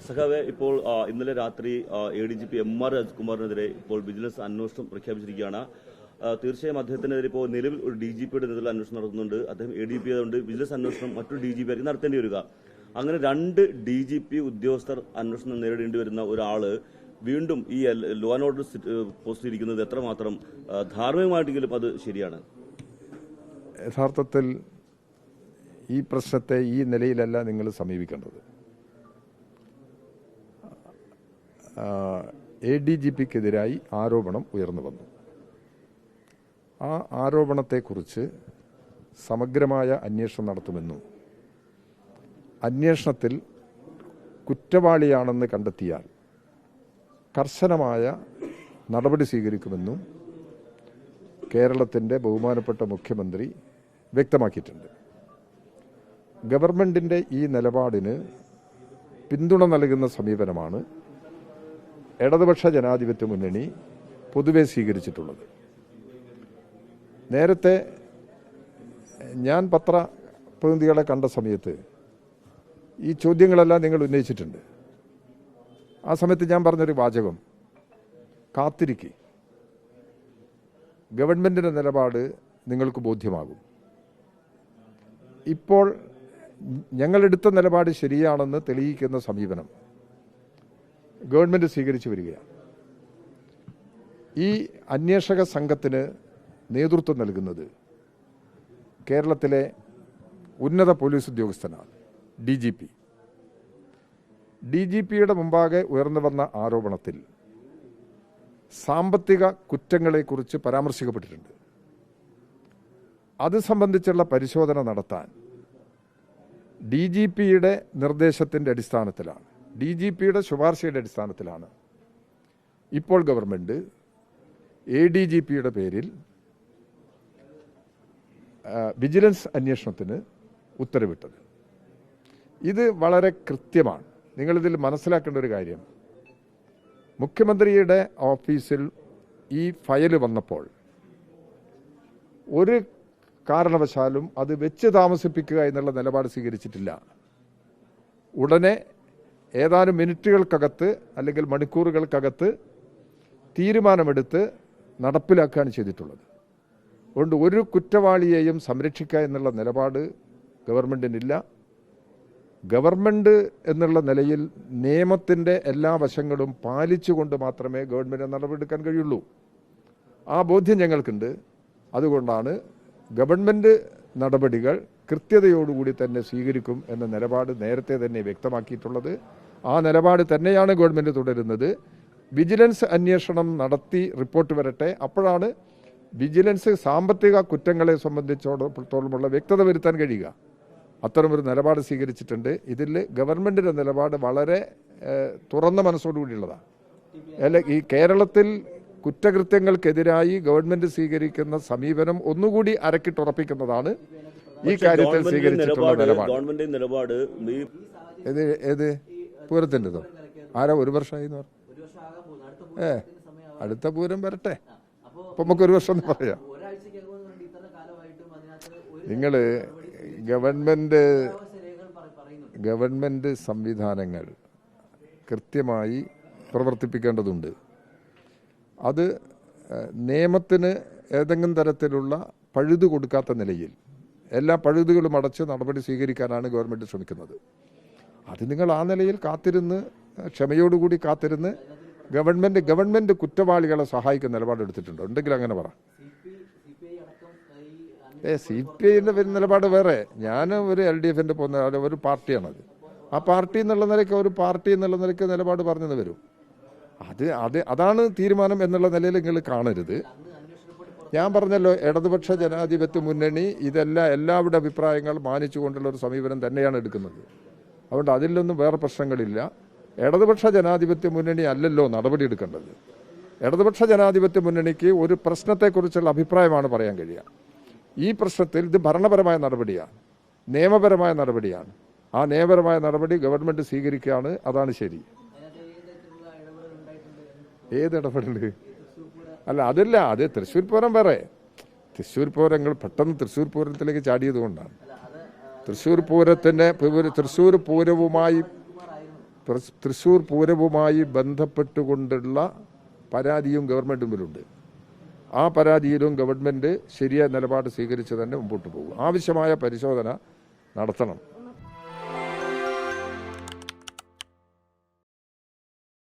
സഖാവെ, ഇപ്പോൾ ഇന്നലെ രാത്രി ADGP MR രാജ്കുമാറിനെതിരെ ഇപ്പോൾ വിജിലൻസ് അന്വേഷണം പ്രഖ്യാപിച്ചിരിക്കുകയാണ്. തീർച്ചയായും അദ്ദേഹത്തിനെതിരെ ഇപ്പോൾ നിലവിൽ ഒരു DGPയുടെ നേതൃത്വത്തിൽ അന്വേഷണം നടത്തുന്നുണ്ട്. അദ്ദേഹം ADGP ആയതുകൊണ്ട് വിജിലൻസ് അന്വേഷണം മറ്റൊരു DGP ആയിരിക്കും നടത്തേണ്ടി വരിക. അങ്ങനെ 2 DGP ഉദ്യോഗസ്ഥർ അന്വേഷണം നേരിടേണ്ടി വരുന്ന ഒരാള് വീണ്ടും ഈ ലോ ആൻഡ് ഓർഡർ പോസ്റ്റിൽ ഇരിക്കുന്നത് എത്രമാത്രം ധാർമ്മികമായിട്ടെങ്കിലും അത് ശരിയാണ്? യഥാർത്ഥത്തിൽ ഈ പ്രശ്നത്തെ ഈ നിലയിലല്ല നിങ്ങൾ സമീപിക്കേണ്ടത്. ADGPക്കെതിരായി ആരോപണം ഉയർന്നു വന്നു. ആ ആരോപണത്തെക്കുറിച്ച് സമഗ്രമായ അന്വേഷണം നടത്തുമെന്നും അന്വേഷണത്തിൽ കുറ്റവാളിയാണെന്ന് കണ്ടെത്തിയാൽ കർശനമായ നടപടി സ്വീകരിക്കുമെന്നും കേരളത്തിൻ്റെ ബഹുമാനപ്പെട്ട മുഖ്യമന്ത്രി വ്യക്തമാക്കിയിട്ടുണ്ട്. ഗവൺമെൻറ്റിൻ്റെ ഈ നിലപാടിന് പിന്തുണ നൽകുന്ന സമീപനമാണ് ഇടതുപക്ഷ ജനാധിപത്യ മുന്നണി പൊതുവെ സ്വീകരിച്ചിട്ടുള്ളത്. നേരത്തെ ഞാൻ പത്രപ്രതിനിധികളെ കണ്ട സമയത്ത് ഈ ചോദ്യങ്ങളെല്ലാം നിങ്ങൾ ഉന്നയിച്ചിട്ടുണ്ട്. ആ സമയത്ത് ഞാൻ പറഞ്ഞൊരു വാചകം, കാത്തിരിക്കുക, ഗവൺമെൻറ്റിൻ്റെ നിലപാട് നിങ്ങൾക്ക് ബോധ്യമാകും. ഇപ്പോൾ ഞങ്ങളെടുത്ത നിലപാട് ശരിയാണെന്ന് തെളിയിക്കുന്ന സമീപനം ഗവൺമെൻറ് സ്വീകരിച്ചു വരികയാണ്. ഈ അന്വേഷക സംഘത്തിന് നേതൃത്വം നൽകുന്നത് കേരളത്തിലെ ഉന്നത പോലീസ് ഉദ്യോഗസ്ഥനാണ്, DGP. DGPയുടെ മുമ്പാകെ ഉയർന്നു വന്ന ആരോപണത്തിൽ സാമ്പത്തിക കുറ്റങ്ങളെക്കുറിച്ച് പരാമർശിക്കപ്പെട്ടിട്ടുണ്ട്. അത് സംബന്ധിച്ചുള്ള പരിശോധന നടത്താൻ DGPയുടെ നിർദ്ദേശത്തിൻ്റെ അടിസ്ഥാനത്തിലാണ്, DGPയുടെ ശുപാർശയുടെ അടിസ്ഥാനത്തിലാണ് ഇപ്പോൾ ഗവൺമെൻറ് ADGPയുടെ പേരിൽ വിജിലൻസ് അന്വേഷണത്തിന് ഉത്തരവിട്ടത്. ഇത് വളരെ കൃത്യമാണ്. നിങ്ങളിതിൽ മനസ്സിലാക്കേണ്ട ഒരു കാര്യം, മുഖ്യമന്ത്രിയുടെ ഓഫീസിൽ ഈ ഫയൽ വന്നപ്പോൾ ഒരു കാരണവശാലും അത് വെച്ച് താമസിപ്പിക്കുക എന്നുള്ള നിലപാട് സ്വീകരിച്ചിട്ടില്ല. ഉടനെ ഏതാനും മിനിറ്റുകൾക്കകത്ത് അല്ലെങ്കിൽ മണിക്കൂറുകൾക്കകത്ത് തീരുമാനമെടുത്ത് നടപ്പിലാക്കുകയാണ് ചെയ്തിട്ടുള്ളത്. അതുകൊണ്ട് ഒരു കുറ്റവാളിയെയും സംരക്ഷിക്കുക എന്നുള്ള നിലപാട് ഗവൺമെൻറ്റിനില്ല. ഗവൺമെൻറ് എന്നുള്ള നിലയിൽ നിയമത്തിൻ്റെ എല്ലാ വശങ്ങളും പാലിച്ചുകൊണ്ട് മാത്രമേ ഗവൺമെൻറ് നടപടിയെടുക്കാൻ കഴിയുള്ളൂ. ആ ബോധ്യം ഞങ്ങൾക്കുണ്ട്. അതുകൊണ്ടാണ് ഗവൺമെൻറ് നടപടികൾ കൃത്യതയോടുകൂടി തന്നെ സ്വീകരിക്കും എന്ന നിലപാട് നേരത്തെ തന്നെ വ്യക്തമാക്കിയിട്ടുള്ളത്. ആ നിലപാട് തന്നെയാണ് ഗവൺമെൻറ് തുടരുന്നത്. വിജിലൻസ് അന്വേഷണം നടത്തി റിപ്പോർട്ട് വരട്ടെ, അപ്പോഴാണ് വിജിലൻസ് സാമ്പത്തിക കുറ്റങ്ങളെ സംബന്ധിച്ചിടത്തോളമുള്ള വ്യക്തത വരുത്താൻ കഴിയുക. അത്തരമൊരു നിലപാട് സ്വീകരിച്ചിട്ടുണ്ട്. ഇതിൽ ഗവൺമെൻറ്റിൻ്റെ നിലപാട് വളരെ തുറന്ന മനസ്സോടുകൂടിയുള്ളതാണ്. അല്ല, ഈ കേരളത്തിൽ കുറ്റകൃത്യങ്ങൾക്കെതിരായി ഗവൺമെൻറ് സ്വീകരിക്കുന്ന സമീപനം ഒന്നുകൂടി അരക്കിട്ടുറപ്പിക്കുന്നതാണ് ഈ കാര്യത്തിൽ സ്വീകരിച്ചിട്ടുള്ള നിലപാട്. ഏത് പൂരത്തിൻ്റെതോ? ആരാ 1 വർഷമായി എന്ന് പറഞ്ഞു? അടുത്ത പൂരം വരട്ടെ, അപ്പം നമുക്ക് 1 വർഷം എന്ന് പറയാം. നിങ്ങൾ ഗവൺമെൻറ് സംവിധാനങ്ങൾ കൃത്യമായി പ്രവർത്തിപ്പിക്കേണ്ടതുണ്ട്. അത് നിയമത്തിന് ഏതെങ്കിലും തരത്തിലുള്ള പഴുതു കൊടുക്കാത്ത നിലയിൽ എല്ലാ പഴുതുകളും അടച്ച് നടപടി സ്വീകരിക്കാനാണ് ഗവൺമെൻറ് ശ്രമിക്കുന്നത്. അത് നിങ്ങൾ ആ നിലയിൽ കാത്തിരുന്ന്, ക്ഷമയോടുകൂടി കാത്തിരുന്ന് ഗവൺമെൻറ് കുറ്റവാളികളെ സഹായിക്കുന്ന നിലപാടെടുത്തിട്ടുണ്ടോ? ഉണ്ടെങ്കിൽ അങ്ങനെ പറ. CPIൻ്റെ നിലപാട് വേറെ. ഞാൻ ഒരു LDFൻ്റെ പോകുന്ന ഒരു പാർട്ടിയാണത്. ആ പാർട്ടി എന്നുള്ള നിലയ്ക്ക് ഒരു പാർട്ടി എന്നുള്ള നിലയ്ക്ക് നിലപാട് പറഞ്ഞെന്ന് വരും. അതാണ് തീരുമാനം എന്നുള്ള നിലയിൽ നിങ്ങൾ കാണരുത്. ഞാൻ പറഞ്ഞല്ലോ, ഇടതുപക്ഷ ജനാധിപത്യ മുന്നണി എല്ലാവരുടെ അഭിപ്രായങ്ങൾ മാനിച്ചുകൊണ്ടുള്ള ഒരു സമീപനം തന്നെയാണ് എടുക്കുന്നത്. അതുകൊണ്ട് അതിലൊന്നും വേറെ പ്രശ്നങ്ങളില്ല. ഇടതുപക്ഷ ജനാധിപത്യ മുന്നണി അല്ലല്ലോ നടപടി എടുക്കേണ്ടത്. ഇടതുപക്ഷ ജനാധിപത്യ മുന്നണിക്ക് ഒരു പ്രശ്നത്തെക്കുറിച്ചുള്ള അഭിപ്രായമാണ് പറയാൻ കഴിയുക. ഈ പ്രശ്നത്തിൽ ഇത് ഭരണപരമായ നടപടിയാണ്, നിയമപരമായ നടപടിയാണ്. ആ നിയമപരമായ നടപടി ഗവൺമെൻറ് സ്വീകരിക്കുകയാണ്. അതാണ് ശരി. ഏത് ഇടപെടല്? അല്ല, അതല്ല, അത് തൃശ്ശൂർ പൂരം വേറെ. തൃശ്ശൂർ പൂരങ്ങൾ പെട്ടെന്ന് തൃശ്ശൂർ പൂരത്തിലേക്ക് ചാടിയത് കൊണ്ടാണ്. തൃശ്ശൂർ പൂരവുമായി തൃശ്ശൂർ പൂരവുമായി ബന്ധപ്പെട്ടുകൊണ്ടുള്ള പരാതിയും ഗവൺമെൻറ് മുമ്പിലുണ്ട്. ആ പരാതിയിലും ഗവൺമെൻറ് ശരിയായ നിലപാട് സ്വീകരിച്ച് തന്നെ മുമ്പോട്ട് പോകും. ആവശ്യമായ പരിശോധന നടത്തണം.